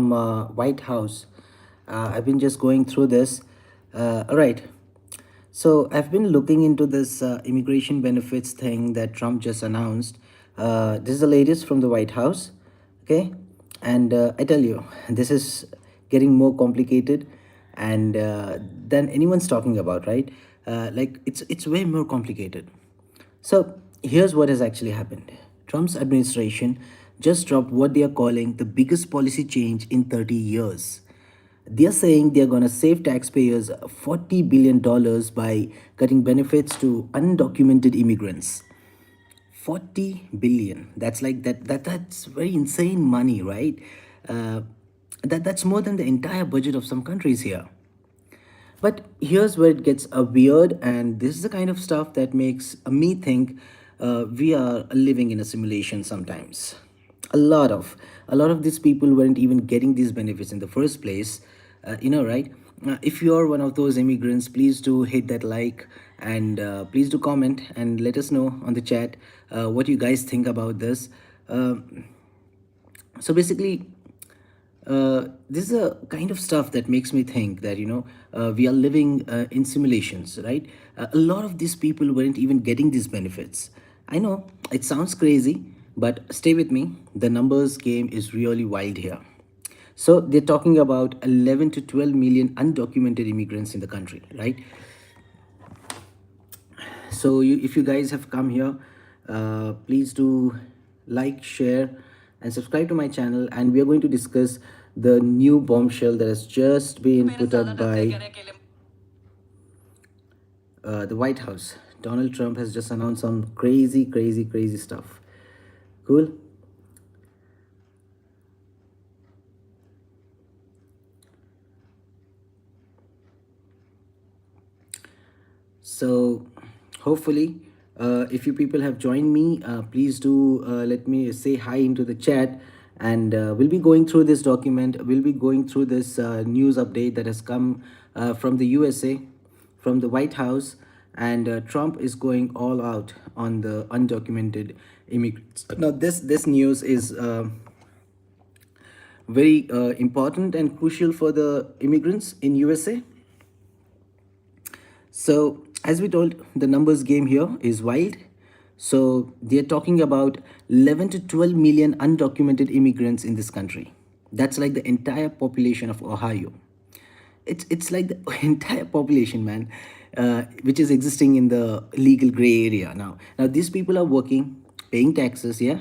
from White House. I've been just going through this. All right. So I've been looking into this immigration benefits thing that Trump just announced. This is the latest from the White House. Okay. And I tell you, this is getting more complicated and than anyone's talking about, right? Like it's way more complicated. So here's what has actually happened. Trump's administration just dropped what they are calling the biggest policy change in 30 years. They are saying they are going to save taxpayers $40 billion by cutting benefits to undocumented immigrants. 40 billion. That's like that's very insane money, right? Uh, that's more than the entire budget of some countries here. But here's where it gets weird, and this is the kind of stuff that makes me think we are living in a simulation sometimes. A lot of a lot of these people weren't even getting these benefits in the first place, right? If you're one of those immigrants, please do hit that like and please do comment and let us know on the chat what you guys think about this. So basically, this is a kind of stuff that makes me think that we are living in simulations, right? A lot of these people weren't even getting these benefits. I know it sounds crazy, but stay with me. The numbers game is really wild here. So they're talking about 11 to 12 million undocumented immigrants in the country, right? So if you guys have come here, please do like, share and subscribe to my channel, and we are going to discuss the new bombshell that has just been put up by the White House. Donald Trump has just announced some crazy stuff. Cool. So hopefully if you people have joined me, please do let me say hi into the chat, and we'll be going through this document. We'll be going through this news update that has come from the USA, from the White House, and Trump is going all out on the undocumented immigrants. Now this news is very important and crucial for the immigrants in USA. So, as we told, the numbers game here is wild. So, they're talking about 11 to 12 million undocumented immigrants in this country. That's like the entire population of Ohio. It's like the entire population, man, which is existing in the legal gray area now. Now, these people are working, paying taxes, yeah,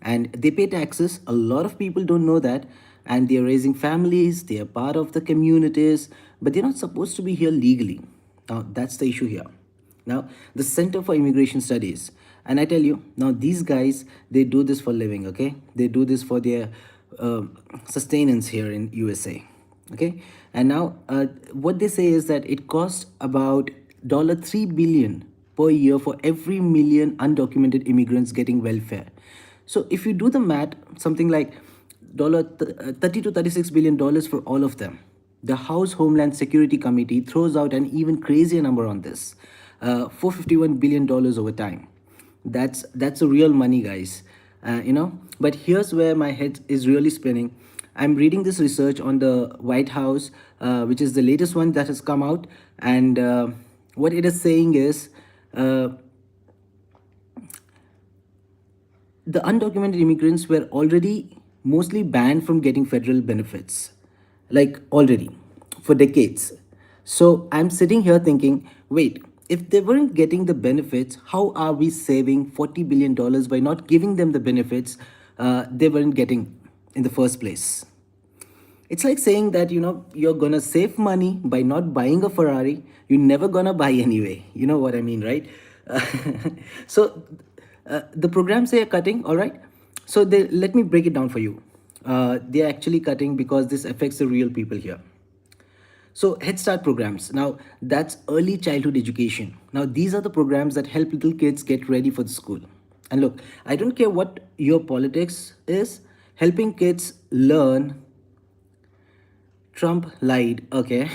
and they pay taxes. A lot of people don't know that, and they are raising families. They are part of the communities, but they're not supposed to be here legally. Now, that's the issue here. Now, the Center for Immigration Studies, and I tell you, now these guys, they do this for living, okay? They do this for their sustenance here in USA, okay? And now, what they say is that it costs about $3 billion per year for every million undocumented immigrants getting welfare. So if you do the math, something like 30 to 36 billion dollars for all of them. The House Homeland Security Committee throws out an even crazier number on this, $451 billion over time. That's a real money, guys. But here's where my head is really spinning. I'm reading this research on the White House, which is the latest one that has come out, and what it is saying is the undocumented immigrants were already mostly banned from getting federal benefits, like already for decades. So I'm sitting here thinking, wait, if they weren't getting the benefits, how are we saving $40 billion by not giving them the benefits they weren't getting in the first place? It's like saying that you're gonna save money by not buying a Ferrari. You're never gonna buy anyway. You know what I mean, right? So the programs they are cutting, all right. So let me break it down for you. They're actually cutting because this affects the real people here. So Head Start programs. Now that's early childhood education. Now these are the programs that help little kids get ready for the school. And look, I don't care what your politics is, helping kids learn. Trump lied. Okay.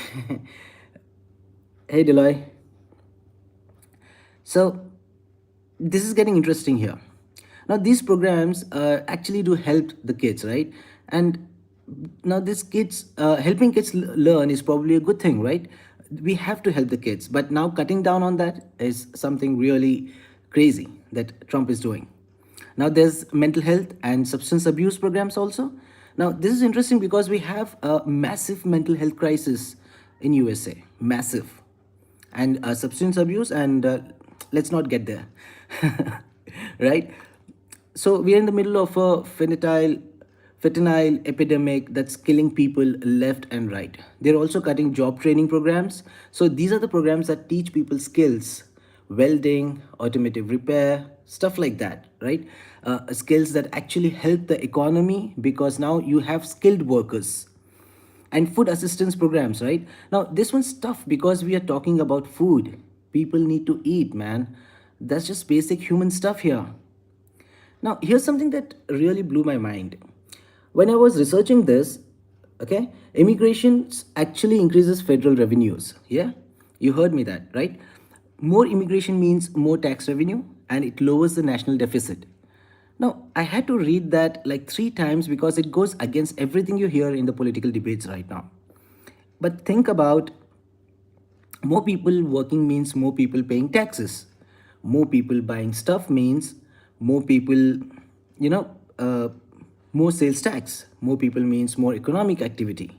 Hey Deloy. So this is getting interesting here. Now these programs actually do help the kids, right? And Now this kids helping kids learn is probably a good thing, right? We have to help the kids, but now cutting down on that is something really crazy that Trump is doing. Now there's mental health and substance abuse programs also. Now this is interesting because we have a massive mental health crisis in USA, massive, and substance abuse, and let's not get there. Right? So we are in the middle of a fentanyl epidemic that's killing people left and right. They're also cutting job training programs. So these are the programs that teach people skills, welding, automotive repair, stuff like that, right? Skills that actually help the economy, because now you have skilled workers. And food assistance programs, right? Now this one's tough because we are talking about food. People need to eat, man. That's just basic human stuff here. Now, here's something that really blew my mind. When I was researching this, okay, immigration actually increases federal revenues. Yeah, you heard me that, right? More immigration means more tax revenue and it lowers the national deficit. Now, I had to read that like 3 times because it goes against everything you hear in the political debates right now. But think about, more people working means more people paying taxes. More people buying stuff means more people, you know, more sales tax. More people means more economic activity.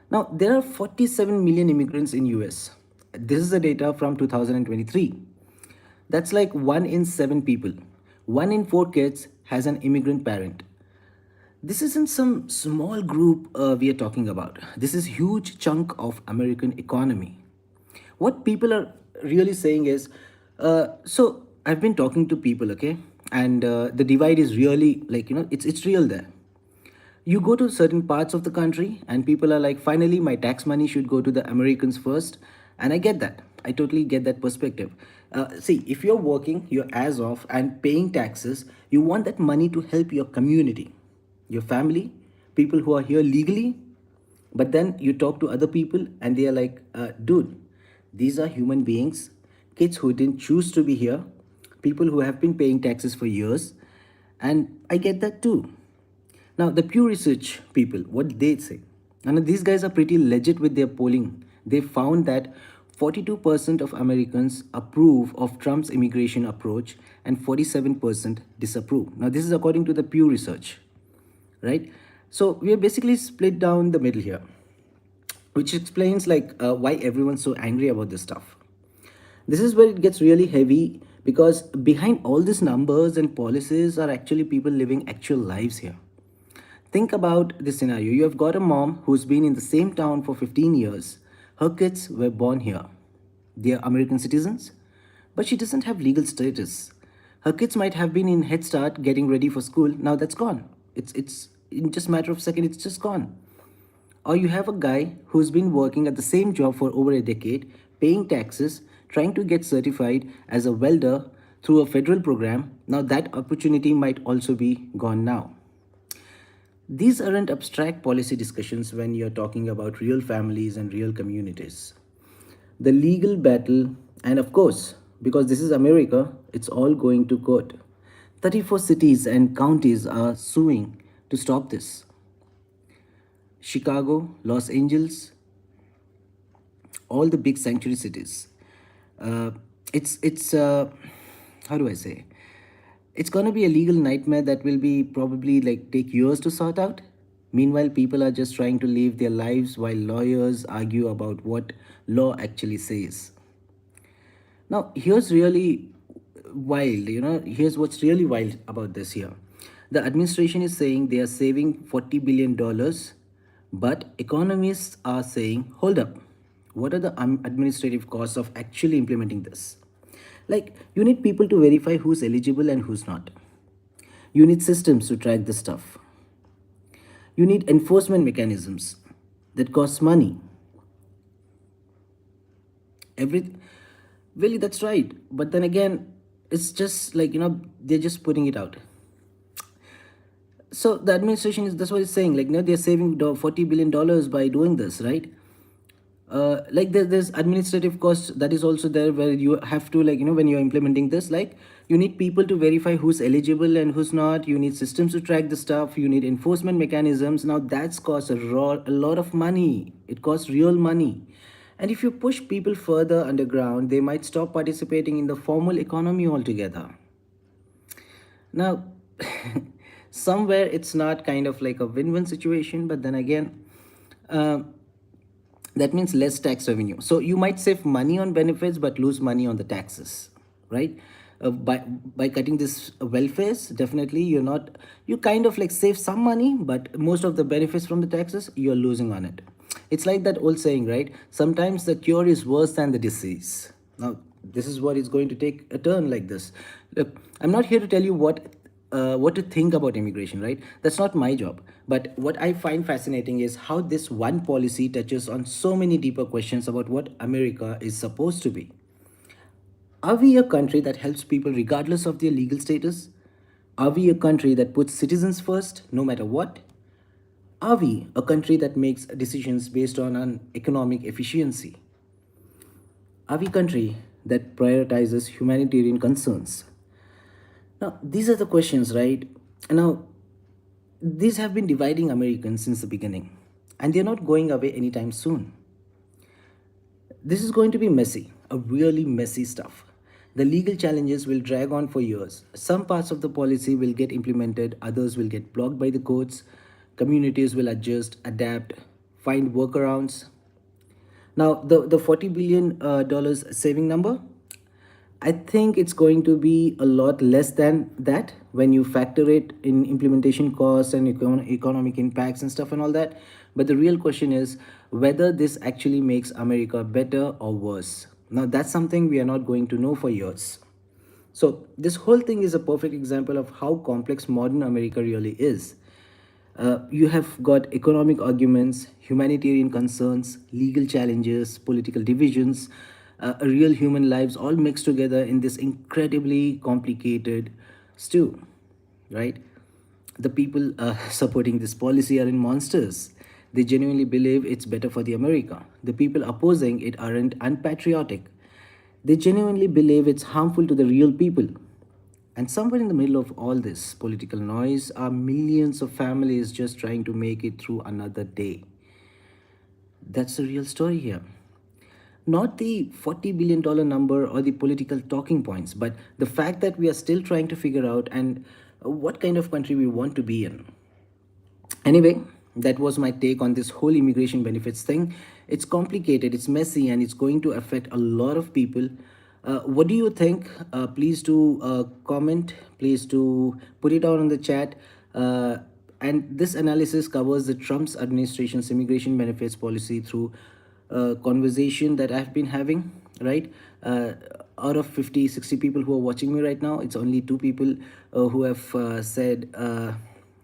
Now, there are 47 million immigrants in US. This is the data from 2023. That's like 1 in 7 people. 1 in 4 kids has an immigrant parent. This isn't some small group we are talking about. This is huge chunk of American economy. What people are really saying is, so I've been talking to people, okay, and the divide is really like, it's real there. You go to certain parts of the country and people are like, finally my tax money should go to the Americans first, and I get that. I totally get that perspective. See, if you're working your ass off and paying taxes, you want that money to help your community, your family, people who are here legally. But then you talk to other people and they are like, dude, these are human beings, kids who didn't choose to be here, people who have been paying taxes for years. And I get that too. Now, the Pew Research people, what they say, and these guys are pretty legit with their polling. They found that 42% of Americans approve of Trump's immigration approach and 47% disapprove. Now, this is according to the Pew Research, right? So we are basically split down the middle here, which explains like why everyone's so angry about this stuff. This is where it gets really heavy, because behind all these numbers and policies are actually people living actual lives here. Think about this scenario. You have got a mom who's been in the same town for 15 years. Her kids were born here. They are American citizens, but she doesn't have legal status. Her kids might have been in Head Start getting ready for school. Now that's gone. It's in just a matter of second, it's just gone. Or you have a guy who's been working at the same job for over a decade, paying taxes, trying to get certified as a welder through a federal program. Now that opportunity might also be gone now. These aren't abstract policy discussions when you're talking about real families and real communities. The legal battle, and of course, because this is America, it's all going to court. 34 cities and counties are suing to stop this. Chicago, Los Angeles, all the big sanctuary cities. Uh, it's how do I say? It's gonna be a legal nightmare that will be probably like take years to sort out. Meanwhile, people are just trying to live their lives while lawyers argue about what law actually says. Now, here's really wild, here's what's really wild about this here. The administration is saying they are saving $40 billion, but economists are saying, hold up, what are the administrative costs of actually implementing this? Like, you need people to verify who's eligible and who's not. You need systems to track this stuff. You need enforcement mechanisms that cost money. Every Really, that's right. But then again, it's just like, they're just putting it out. So the administration is, that's what it's saying. Like, they're saving $40 billion by doing this, right? like there's administrative costs that is also there, where you have to, like, when you're implementing this, like, you need people to verify who's eligible and who's not. You need systems to track the stuff. You need enforcement mechanisms. Now that's cost a lot of money. It costs real money. And if you push people further underground, they might stop participating in the formal economy altogether. Now, somewhere it's not kind of like a win-win situation, but then again, uh, that means less tax revenue. So you might save money on benefits but lose money on the taxes, right? By cutting this welfares, definitely you kind of like save some money, but most of the benefits from the taxes you're losing on it. It's like that old saying, right? Sometimes the cure is worse than the disease. Now, this is what is going to take a turn like this. Look, I'm not here to tell you what to think about immigration, right? That's not my job. But what I find fascinating is how this one policy touches on so many deeper questions about what America is supposed to be. Are we a country that helps people regardless of their legal status? Are we a country that puts citizens first no matter what? Are we a country that makes decisions based on an economic efficiency? Are we a country that prioritizes humanitarian concerns? Now, these are the questions, right? Now, these have been dividing Americans since the beginning, and they're not going away anytime soon. This is going to be messy, a really messy stuff. The legal challenges will drag on for years. Some parts of the policy will get implemented, others will get blocked by the courts. Communities will adjust, adapt, find workarounds. Now, the $40 billion dollars saving number, I think it's going to be a lot less than that when you factor it in implementation costs and economic impacts and stuff and all that. But the real question is whether this actually makes America better or worse. Now, that's something we are not going to know for years. So, this whole thing is a perfect example of how complex modern America really is. You have got economic arguments, humanitarian concerns, legal challenges, political divisions, real human lives all mixed together in this incredibly complicated stew, right? The people supporting this policy aren't monsters. They genuinely believe it's better for the America. The people opposing it aren't unpatriotic. They genuinely believe it's harmful to the real people. And somewhere in the middle of all this political noise are millions of families just trying to make it through another day. That's the real story here. Not the $40 billion number or the political talking points, but the fact that we are still trying to figure out and what kind of country we want to be in. Anyway, that was my take on this whole immigration benefits thing. It's complicated, it's messy, and it's going to affect a lot of people. What do you think? Please do comment. Please do put it out on the chat. And this analysis covers the Trump's administration's immigration benefits policy through conversation that I've been having, right? Out of 50, 60 people who are watching me right now, it's only two people who have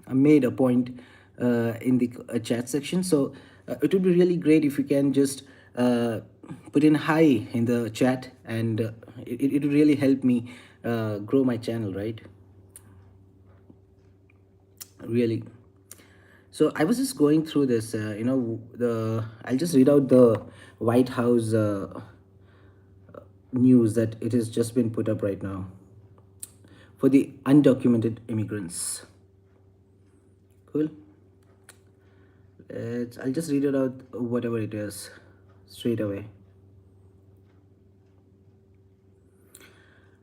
made a point in the chat section. So it would be really great if you can just put in hi in the chat, and it would really help me grow my channel, right? Really. So I was just going through this, I'll just read out the White House news that it has just been put up right now for the undocumented immigrants. Cool. I'll just read it out, whatever it is, straight away.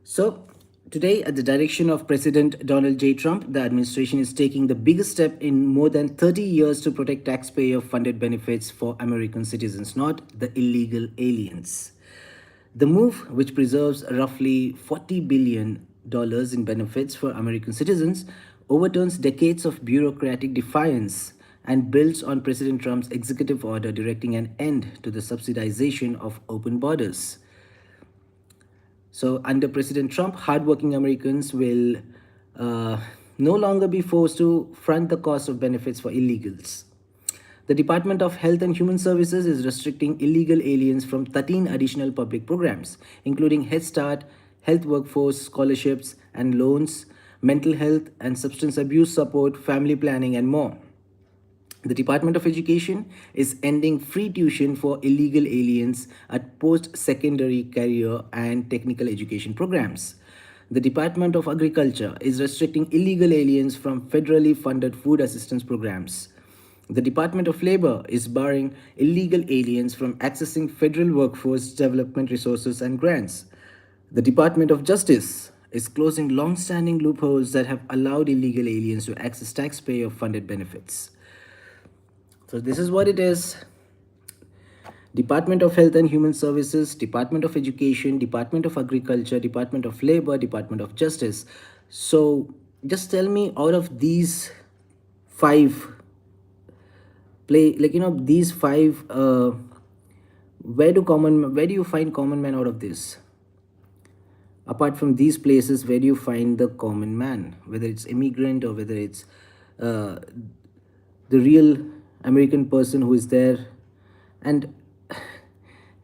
So, today, at the direction of President Donald J. Trump, the administration is taking the biggest step in more than 30 years to protect taxpayer funded benefits for American citizens, not the illegal aliens. The move, which preserves roughly $40 billion in benefits for American citizens, overturns decades of bureaucratic defiance and builds on President Trump's executive order directing an end to the subsidization of open borders. So, under President Trump, hardworking Americans will no longer be forced to front the cost of benefits for illegals. The Department of Health and Human Services is restricting illegal aliens from 13 additional public programs, including Head Start, health workforce scholarships and loans, mental health and substance abuse support, family planning, and more. The Department of Education is ending free tuition for illegal aliens at post secondary career and technical education programs. The Department of Agriculture is restricting illegal aliens from federally funded food assistance programs. The Department of Labor is barring illegal aliens from accessing federal workforce development resources and grants. The Department of Justice is closing long standing loopholes that have allowed illegal aliens to access taxpayer funded benefits. So, this is what it is. Department of Health and Human Services, Department of Education, Department of Agriculture, Department of Labor, Department of Justice. So, just tell me out of these five these five where do you find common man out of this? Apart from these places, where do you find the common man, whether it's immigrant or whether it's uh, the real American person who is there? And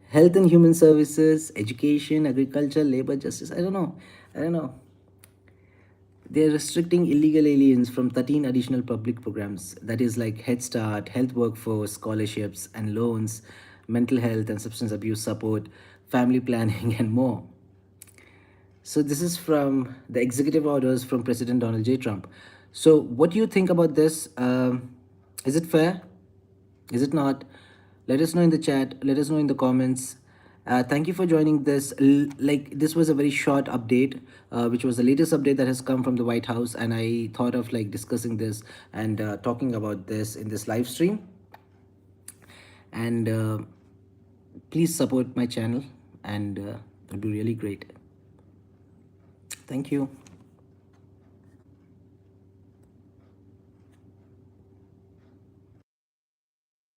health and human services, education, agriculture, labor, justice, I don't know. They're restricting illegal aliens from 13 additional public programs, that is like Head Start, health workforce, scholarships and loans, mental health and substance abuse support, family planning, and more. So this is from the executive orders from President Donald J. Trump. So what do you think about this? Is it fair? Is it not? Let us know in the chat. Let us know in the comments. Thank you for joining this. This was a very short update, which was the latest update that has come from the White House, and I thought of like discussing this and talking about this in this live stream. And please support my channel, and it'll be really great. Thank you.